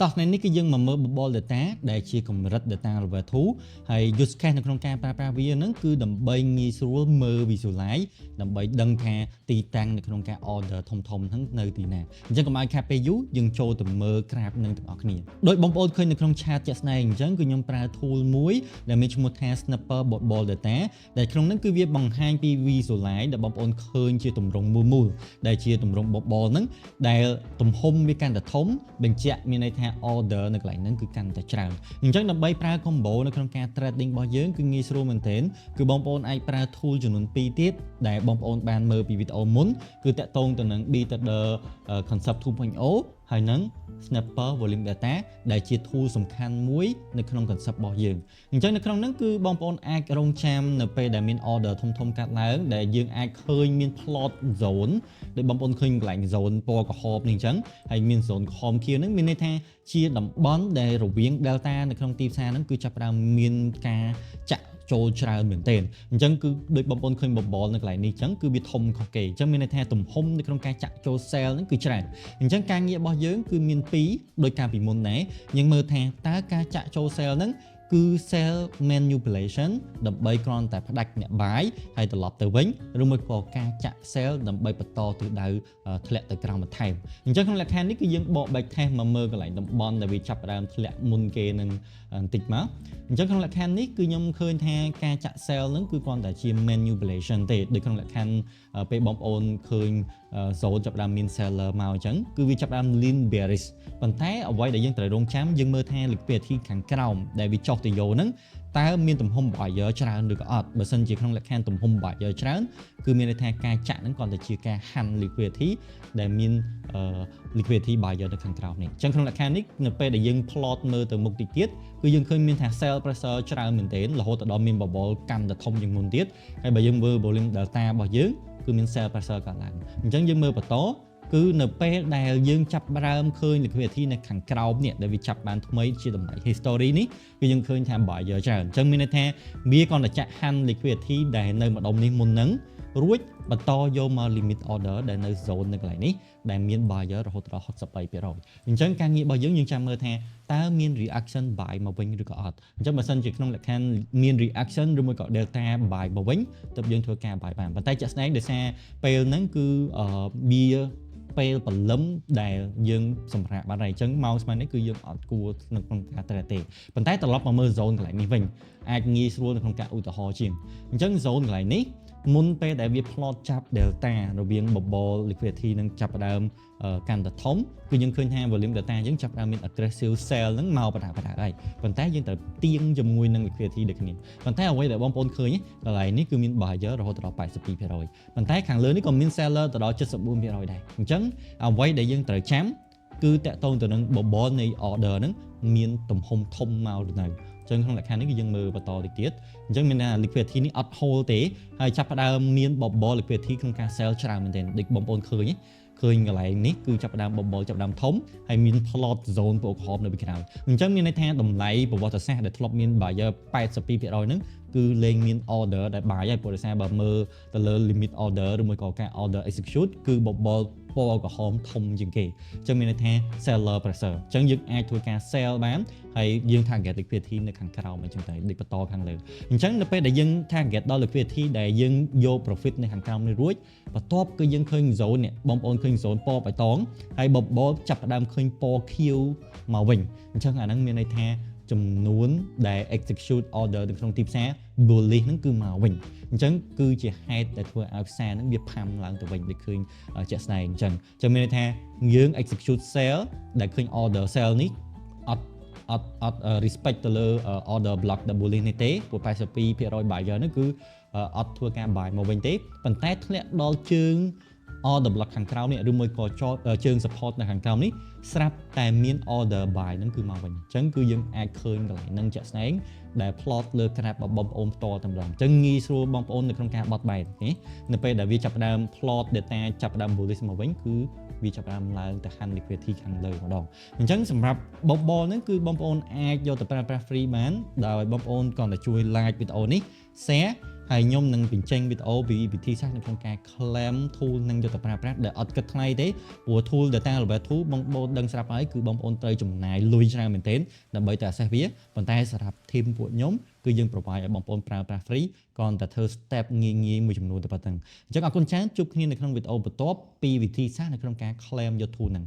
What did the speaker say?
តោះនេះគឺយើងមកមើលបបល data ដែលជាកម្រិត data level 2ហើយ use case នៅក្នុងការប្រើប្រាស់វាហ្នឹងគឺដើម្បីងាយស្រួលមើល visualize ដើម្បីដឹងថាទីតាំងនៅក្នុងការ order ធំហ្នឹងនៅទីណាអញ្ចឹងកុំឲ្យខាតពេលយូរយើងចូលទៅមើល graph នឹងទាំងអស់គ្នាដោយបងប្អូនឃើញនៅក្នុង chat ជាក់ស្ដែងអញ្ចឹងគឺខ្ញុំប្រើ tool មួយដែលមានឈ្មោះថា snapper ball data ដែលក្នុងហ្នឹងគឺវាបង្ហាញពី visualize ដែលបងប្អូនឃើញជាទម្រង់មូលដែលជាទម្រង់ ball ហ្នឹងដែលទំហំវាកាន់តែធំបញ្ជាក់មានន័យថា order នៅកន្លែងហ្នឹងគឺកាន់តែច្រើនអញ្ចឹងដើម្បីប្រើ combo នៅក្នុងការ trading របស់យើងគឺងាយស្រួលមែនទែនគឺបងប្អូនអាចប្រើ tool ចំនួន2ទៀតដែលបងប្អូនបានមើលពីវីដេអូមុនគឺតាក់ទងទៅនឹង Btrader concept 2.0 ហើយនឹង snapper volume data ដែលជា tool សំខាន់មួយនៅក្នុង concept របស់យើងអញ្ចឹងនៅក្នុងហ្នឹងគឺបងប្អូនអាចរងចាំនៅពេលដែលមាន order ធំកាត់ឡើងដែលយើងអាចឃើញមាន plot zone ដែលបងប្អូនឃើញកន្លែង zone ពណ៌ក្រហមនេះអញ្ចឹងហើយមាន zone ក្រហមខៀវហ្នឹងមានន័យថាជាតំបន់ដែលរវាង delta នៅក្នុងទីផ្សារហ្នឹងគឺចាប់ផ្ដើមមានការចាក់ចូលច្រើនមែនទែនអញ្ចឹងគឺដូចបងប្អូនឃើញបបលនៅកន្លែងនេះអញ្ចឹងគឺវាធំខុសគេអញ្ចឹងមានន័យថាទំហំនៅក្នុងការចាក់ចូល sell ហ្នឹងគឺច្រើនអញ្ចឹងការងាររបស់យើងគឺមាន2ដោយការពីមុនដែរយើងមើលថាតើការចាក់ចូល sell ហ្នឹងគឺ sell manipulation ដើម្បីគ្រាន់តែផ្ដាច់អ្នក buy ហើយត្រឡប់ទៅវិញឬមួយក៏ការចាក់ sell ដើម្បីបន្តទិសដៅធ្លាក់ទៅក្រោមបន្ថែមអញ្ចឹងក្នុងលក្ខខណ្ឌនេះគឺយើងបក back test មកមើលកន្លែងតំបន់ដែលវាចាប់ផ្ដើមធ្លាក់មុនគេនឹងបន្តិចមកអញ្ចឹងក្នុងលក្ខខណ្ឌនេះគឺខ្ញុំឃើញថាការចាក់ sell ហ្នឹងគឺគ្រាន់តែជា manipulation ទេដូចក្នុងលក្ខខណ្ឌពេលបងប្អូនឃើញ zone ចាប់ផ្ដើមមាន seller មកអញ្ចឹងគឺវាចាប់ផ្ដើម lean bearish ប៉ុន្តែអ្វីដែលយើងត្រូវរងចាំយើងមើលថា liquidity ខាងក្រោមដែលវាចុះទៅយកហ្នឹងតើមានទំហំ buyer ច្រើនឬក៏អត់បើសិនជាក្នុងលក្ខខណ្ឌទំហំ buyer ច្រើនគឺមានន័យថាការចាក់ហ្នឹងគ្រាន់តែជាការ hand liquidity ដែលមានliquidity buyer នៅខាងក្រោមនេះអញ្ចឹងក្នុងលក្ខខណ្ឌនេះនៅពេលដែលយើង plot មើលទៅមុខតិចទៀតគឺយើងឃើញមានថា sell pressure ច្រើនមែនទែនរហូតដល់មាន bubble កាន់តែធំជាងមុនទៀតហើយបើយើងមើល volume delta របស់យើងគឺមាន sell pressure កើតឡើងអញ្ចឹងយើងមើលបន្តគឺនៅពេលដែលយើងចាប់ផ្ដើមឃើញ liquidity នៅខាងក្រោមនេះដែលវាចាប់បានថ្មីជាតម្លៃ history នេះគឺយើងឃើញថា buyer ច្រើនអញ្ចឹងមានន័យថាវាគ្រាន់តែចាក់ hand liquidity ដែលនៅម្ដុំនេះមុនហ្នឹងរួចបន្តយកមក limit order ដែលនៅ zone នៅកន្លែងនេះដែលមាន buyer រហូតដល់ 63% អញ្ចឹងការងាររបស់យើងចាំមើលថាតើមាន reaction buy មកវិញឬក៏អត់អញ្ចឹងបើសិនជាក្នុងលក្ខខណ្ឌមាន reaction ឬមួយក៏ delta buy មកវិញទើបយើងធ្វើការ buy បានប៉ុន្តែជាក់ស្ដែងដោយសារពេលហ្នឹងគឺវាពេលព្រលឹមដែលយើងសម្រាប់បានហើយអញ្ចឹងម៉ោងស្មើនេះគឺយើងអត់គួរនៅក្នុងការត្រូវទេប៉ុន្តែត្រឡប់មកមើល zone កន្លែងនេះវិញអាចងាយស្រួលនៅក្នុងការឧទាហរណ៍ជាងអញ្ចឹង zone កន្លែងនេះមុនពេលដែលវា plot ចាប់ delta រវាង bubble liquidity នឹងចាប់ផ្ដើមកាន់តែធំគឺយើងឃើញថា volume data យើងចាប់ផ្ដើមមាន aggressive sell ហ្នឹងមកបណ្ដាហើយប៉ុន្តែយើងត្រូវទៀងជាមួយនឹង liquidity ដូចគ្នាប៉ុន្តែអ្វីដែលបងប្អូនឃើញកន្លែងនេះគឺមាន buyer រហូតដល់ 82% ប៉ុន្តែខាងលើនេះក៏មាន seller ទៅដល់ 74% ដែរអញ្ចឹងអ្វីដែលយើងត្រូវចាំគឺតាក់ទងទៅនឹង bubble នៃ order ហ្នឹងមានទំហំធំមកឬនៅអញ្ចឹងក្នុងលក្ខខណ្ឌនេះគឺយើងមើលបន្តតិចទៀតអញ្ចឹងមានថា liquidity នេះអត់ hold ទេហើយចាប់ផ្ដើមមាន bubble liquidity ក្នុងការ sell ច្រើនមែនទែនដូចបងប្អូនឃើញកន្លែងនេះគឺចាប់ផ្ដើម bubble ចាប់ផ្ដើមធំហើយមាន plot zone ពណ៌ក្រហមនៅពីក្រោយអញ្ចឹងមានន័យថាតម្លៃប្រវត្តិសាស្ត្រដែលធ្លាប់មាន buyer 82% ហ្នឹងគឺលែងមាន order ដែល buy ហើយព្រោះដោយសារបើមើលទៅលើ limit order ឬមួយក៏ការ order execute គឺ bubble ពណ៌ក្រហមធំជាងគេអញ្ចឹងមានន័យថា seller pressure អញ្ចឹងយើងអាចធ្វើការ sell បានហើយយើង target liquidity នៅខាងក្រោមអញ្ចឹងទៅដូចបន្តខាងលើអញ្ចឹងនៅពេលដែលយើង target ដល់ liquidity ដែលយើងយក profit នៅខាងក្រោមនេះរួចបន្ទាប់គឺយើងឃើញ zone នេះបងប្អូនឃើញ zone ពណ៌បៃតងហើយ bubble ចាប់ផ្ដើមឃើញពណ៌ខៀវមកវិញអញ្ចឹងអាហ្នឹងមានន័យថាចំនួនដែល execute order នៅក្នុងទីផ្សារ bullish ហ្នឹងគឺមកវិញអញ្ចឹងគឺជាហេតុដែលធ្វើឲ្យផ្សារហ្នឹងវាផាំឡើងទៅវិញដូចឃើញជាក់ស្ដែងអញ្ចឹងមានន័យថាយើង execute sell ដែលឃើញ order sell នេះអត់ respect ទៅលើ order block ដែល bullish នេះទេព្រោះ 82% buyer ហ្នឹងគឺអត់ធ្វើការ buy មកវិញទេប៉ុន្តែធ្លាក់ដល់ជើង order block ខាងក្រោមនេះឬមួយក៏ជើង support នៅខាងក្រោមនេះស្រាប់តែមាន order buy ហ្នឹងគឺមកវិញអញ្ចឹងគឺយើងអាចឃើញកន្លែងហ្នឹងជាក់ស្ដែងដែល plot លើ graph របស់បងប្អូនផ្ទាល់តែម្ដងអញ្ចឹងងាយស្រួលបងប្អូននៅក្នុងការបត់បែនទេនៅពេលដែលវាចាប់ផ្ដើម plot data ចាប់ផ្ដើម bullish មកវិញគឺវាចាប់ផ្ដើមឡើងទៅ hand liquidity ខាងលើម្ដងអញ្ចឹងសម្រាប់ bubble ហ្នឹងគឺបងប្អូនអាចយកទៅប្រើប្រាស់ free បានដោយបងប្អូនគ្រាន់តែជួយ like វីដេអូនេះ share ហើយខ្ញុំនឹងបញ្ចេញវីដេអូពីវិធីសាស្ត្រនៅក្នុងការ claim tool នឹងយកទៅប្រើប្រាស់ដែលអត់គិតថ្លៃទេព្រោះ tool Data Relevant Tool បងប្អូនដឹងស្រាប់ហើយគឺបងប្អូនត្រូវចំណាយលុយច្រើនមែនទែនដើម្បីទៅ access វាប៉ុន្តែសម្រាប់ team ពួកខ្ញុំគឺយើង provide ឲ្យបងប្អូនប្រើប្រាស់ free គ្រាន់តែធ្វើ step ងាយៗមួយចំនួនតែប៉ុណ្្នឹងអញ្ចឹងអរគុណច្រើនជួបគ្នានៅក្នុងវីដេអូបន្ទាប់ពីវិធីសាស្ត្រនៅក្នុងការ claim យក tool ហ្នឹង